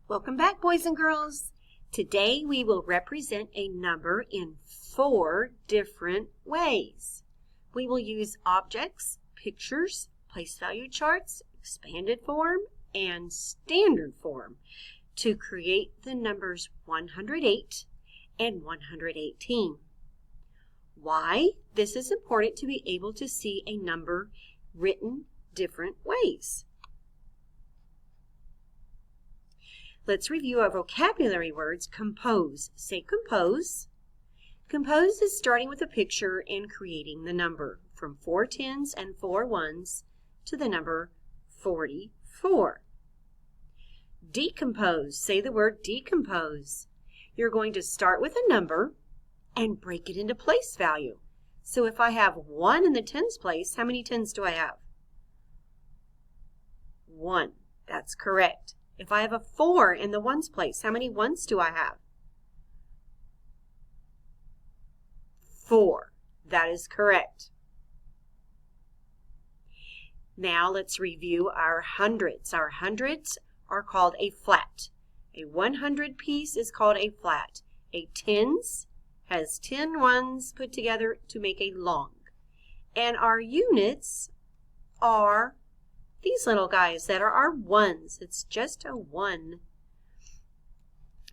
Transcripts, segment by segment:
Welcome back, boys and girls. Today we will represent a number in 4 different ways. We will use objects, pictures, place value charts, expanded form, and standard form to create the numbers 108 and 118. Why? This is important to be able to see a number written different ways. Let's review our vocabulary words. Compose. Say compose. Compose is starting with a picture and creating the number from 4 tens and 4 ones to the number 44. Decompose. Say the word decompose. You're going to start with a number and break it into place value. So if I have 1 in the tens place, how many tens do I have? 1. That's correct. If I have a 4 in the ones place, how many ones do I have? 4. That is correct. Now let's review our hundreds. Our hundreds are called a flat. A 100 piece is called a flat. A tens has 10 ones put together to make a long. And our units are these little guys that are our ones. It's just a 1.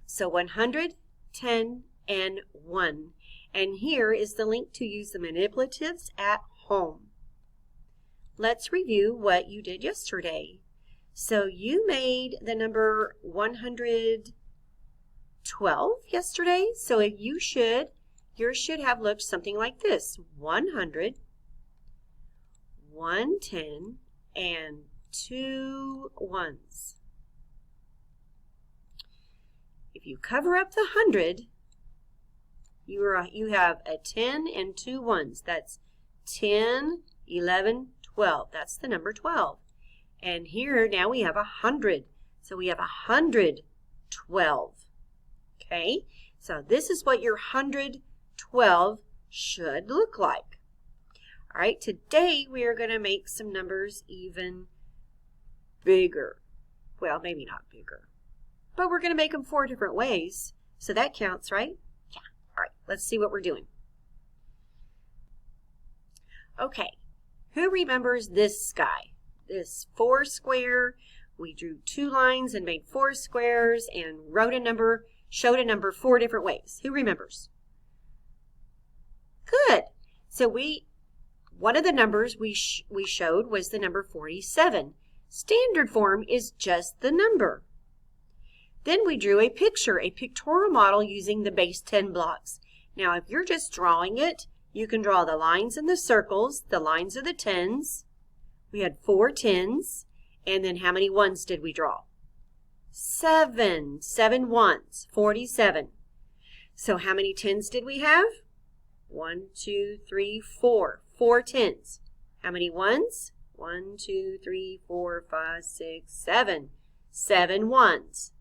So 100, 10, and 1. And here is the link to use the manipulatives at home. Let's review what you did yesterday. So you made the number 112 yesterday. So yours should have looked something like this. 100, 110, and 2 ones. If you cover up the 100, you have a 10 and 2 ones. That's 10, 11, 12. That's the number 12. And here now we have 100. So we have 112. Okay? So this is what your 112 should look like. All right, today we are going to make some numbers even bigger. Well, maybe not bigger, but we're going to make them 4 different ways. So that counts, right? Yeah. All right, let's see what we're doing. Okay, who remembers this guy? This 4 square. We drew 2 lines and made 4 squares and wrote a number, showed a number 4 different ways. Who remembers? Good. So one of the numbers we showed was the number 47. Standard form is just the number. Then we drew a picture, a pictorial model using the base 10 blocks. Now if you're just drawing it, you can draw the lines and the circles. The lines are the tens. We had 4 tens. And then how many ones did we draw? 7. 7 ones. 47. So how many tens did we have? 1, 2, 3, 4. 4 tens. How many ones? 1, 2, 3, 4, 5, 6, 7. 7 ones.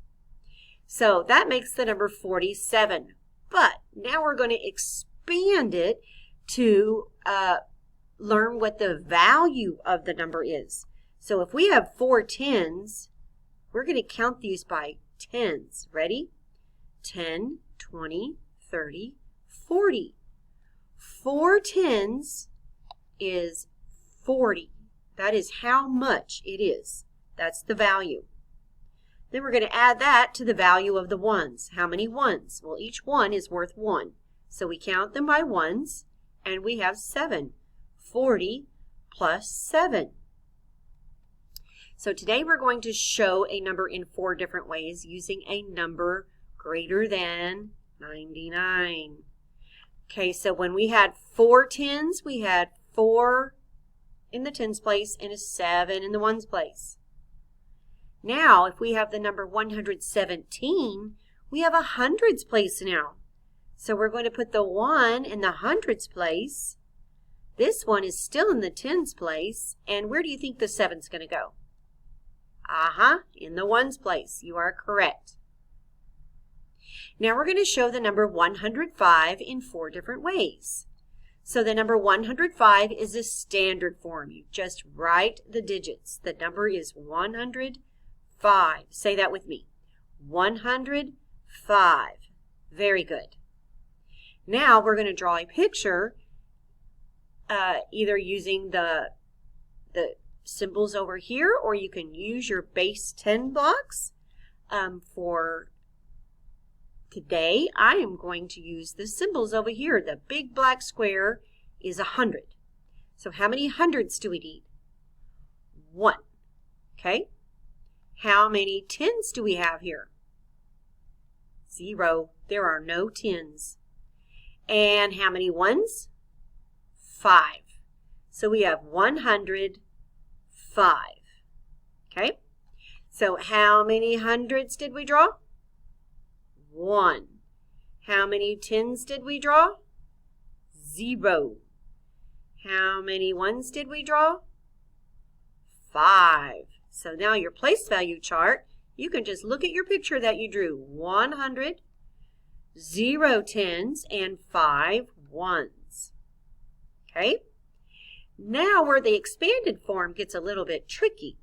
So that makes the number 47. But now we're going to expand it to learn what the value of the number is. So if we have 4 tens, we're going to count these by tens. Ready? 10, 20, 30, 40. 4 tens is 40. That is how much it is. That's the value. Then we're going to add that to the value of the ones. How many ones? Well, each one is worth 1. So we count them by ones, and we have 7. 40 plus 7. So today we're going to show a number in 4 different ways using a number greater than 99. Okay, so when we had 4 tens, we had 4 in the tens place and a 7 in the ones place. Now, if we have the number 117, we have a hundreds place now. So we're going to put the 1 in the hundreds place. This one is still in the tens place. And where do you think the 7's going to go? In the ones place. You are correct. Now we're going to show the number 105 in 4 different ways. So the number 105 is a standard form. You just write the digits. The number is 105. Say that with me. 105. Very good. Now we're going to draw a picture either using the symbols over here, or you can use your base 10 blocks. For today, I am going to use the symbols over here. The big black square is 100. So how many hundreds do we need? 1. Okay. How many tens do we have here? 0. There are no tens. And how many ones? 5. So we have 105. Okay. So how many hundreds did we draw? 1. How many tens did we draw? 0. How many ones did we draw? 5. So now your place value chart, you can just look at your picture that you drew. 100, 0 tens, and 5 ones. Okay? Now where the expanded form gets a little bit tricky,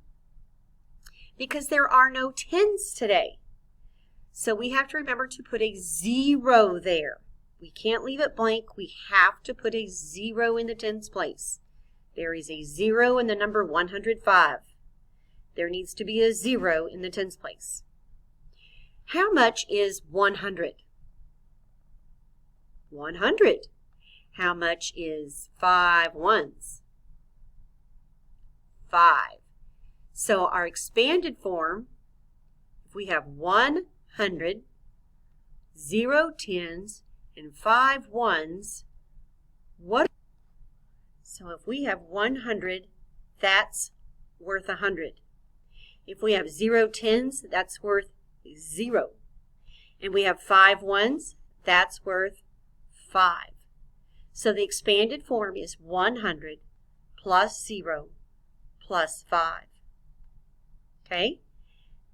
because there are no tens today. So we have to remember to put a 0 there. We can't leave it blank. We have to put a 0 in the tens place. There is a 0 in the number 105. There needs to be a 0 in the tens place. How much is 100? 100. How much is 5 ones? 5. So our expanded form, if we have 100, 0 tens, and 5 ones, what? So if we have 100, that's worth 100. If we have 0 tens, that's worth 0. And we have 5 ones, that's worth 5. So the expanded form is 100 plus 0 plus 5. Okay?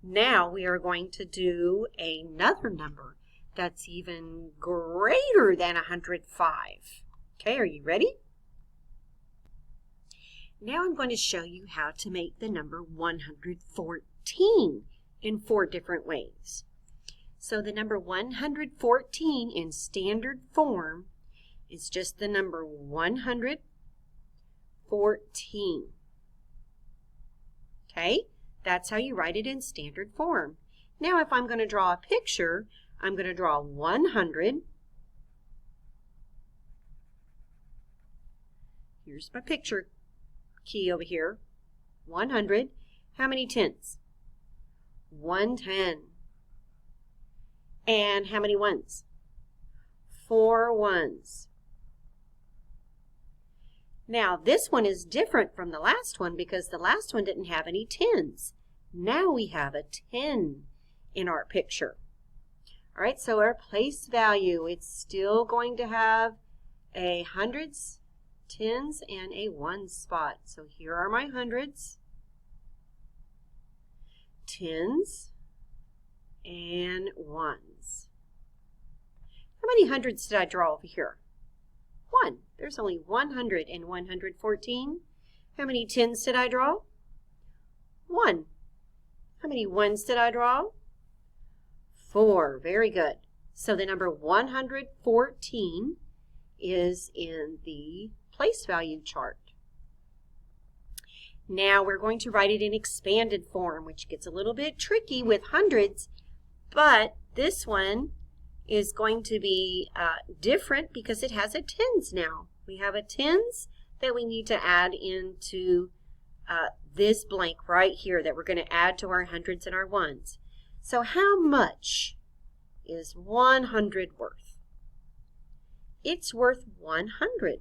Now we are going to do another number that's even greater than 105. Okay, are you ready? Now I'm going to show you how to make the number 114 in 4 different ways. So the number 114 in standard form is just the number 114. Okay, that's how you write it in standard form. Now if I'm going to draw a picture, I'm going to draw 100. Here's my picture key over here. 100. How many tens? 110. And how many ones? 4 ones. Now this one is different from the last one because the last one didn't have any tens. Now we have a 10 in our picture. All right, so our place value, it's still going to have a hundreds, tens, and a one spot. So here are my hundreds, tens, and ones. How many hundreds did I draw over here? 1. There's only 100 and 114. How many tens did I draw? 1. How many ones did I draw? 4. Very good. So the number 114 is in the place value chart. Now we're going to write it in expanded form, which gets a little bit tricky with hundreds, but this one is going to be different because it has a tens now. We have a tens that we need to add into this blank right here that we're going to add to our hundreds and our ones. So how much is 100 worth? It's worth 100.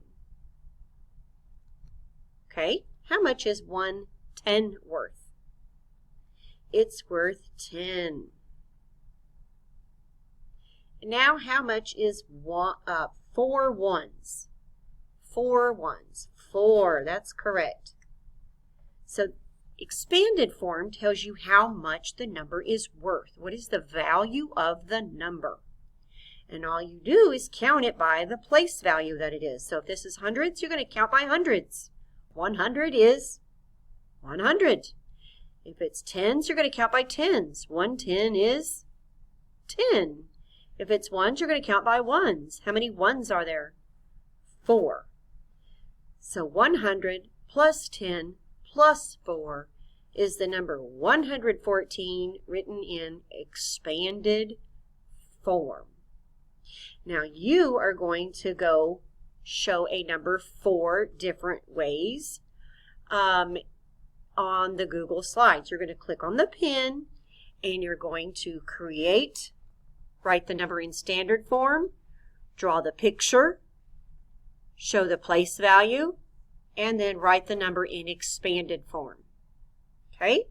Okay, how much is 110 worth? It's worth 10. Now how much is 4 ones? 4 ones. 4, that's correct. So expanded form tells you how much the number is worth. What is the value of the number? And all you do is count it by the place value that it is. So if this is hundreds, you're going to count by hundreds. 100 is 100. If it's tens, you're going to count by tens. 110 is 10. If it's ones, you're going to count by ones. How many ones are there? 4. So 100 plus 10 plus 4 is the number 114 written in expanded form. Now you are going to go show a number 4 different ways on the Google Slides. You're going to click on the pen and you're going to write the number in standard form, draw the picture, show the place value, and then write the number in expanded form. Okay,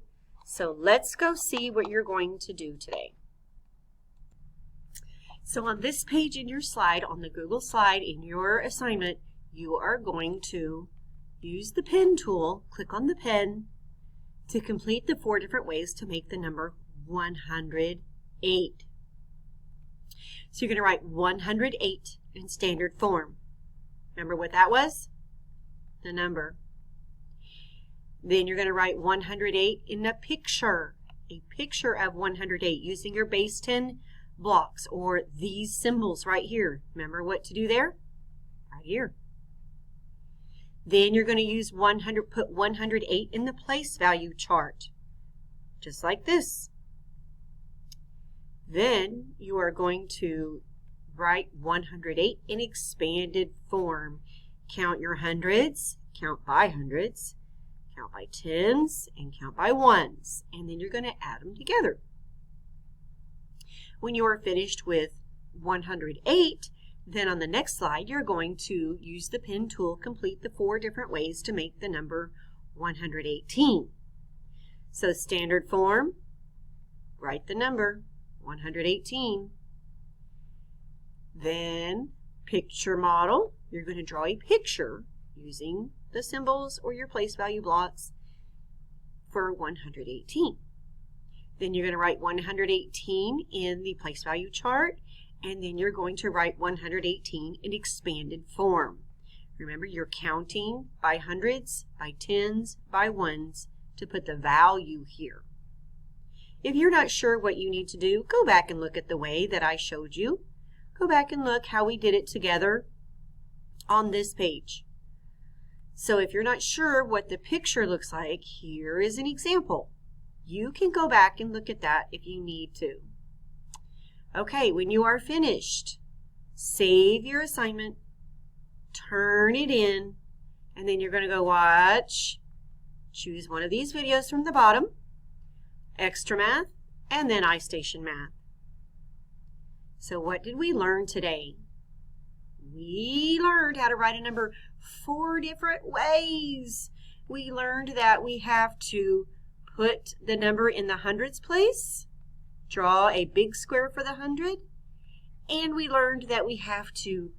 so let's go see what you're going to do today. So on this page in your slide, on the Google slide in your assignment, you are going to use the pen tool, click on the pen, to complete the 4 different ways to make the number 108. So you're going to write 108 in standard form. Remember what that was? The number. Then you're going to write 108 in a picture of 108 using your base 10 blocks or these symbols right here. Remember what to do there? Right here. Then you're going to put 108 in the place value chart, just like this. Then you are going to write 108 in expanded form. Count your hundreds, count by hundreds, count by tens, and count by ones. And then you're going to add them together. When you are finished with 108, then on the next slide, you're going to use the pen tool, complete the 4 different ways to make the number 118. So standard form, write the number 118. Then picture model, you're going to draw a picture using the symbols or your place value blocks for 118. Then you're going to write 118 in the place value chart, and then you're going to write 118 in expanded form. Remember, you're counting by hundreds, by tens, by ones to put the value here. If you're not sure what you need to do, go back and look at the way that I showed you. Go back and look how we did it together on this page. So if you're not sure what the picture looks like, here is an example. You can go back and look at that if you need to. Okay, when you are finished, save your assignment, turn it in, and then you're going to go watch, choose one of these videos from the bottom, Extra Math, and then iStation Math. So what did we learn today? We learned how to write a number 4 different ways. We learned that we have to put the number in the hundreds place, draw a big square for the 100, and we learned that we have to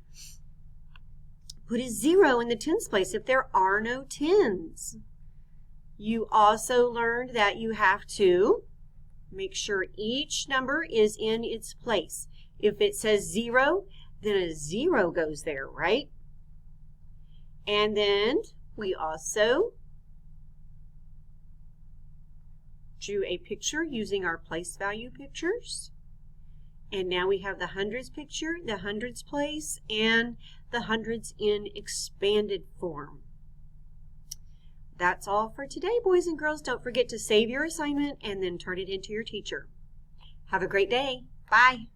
put a 0 in the tens place if there are no tens. You also learned that you have to make sure each number is in its place. If it says 0, then a 0 goes there, right? And then we also drew a picture using our place value pictures. And now we have the hundreds picture, the hundreds place, and the hundreds in expanded form. That's all for today, boys and girls. Don't forget to save your assignment and then turn it into your teacher. Have a great day. Bye.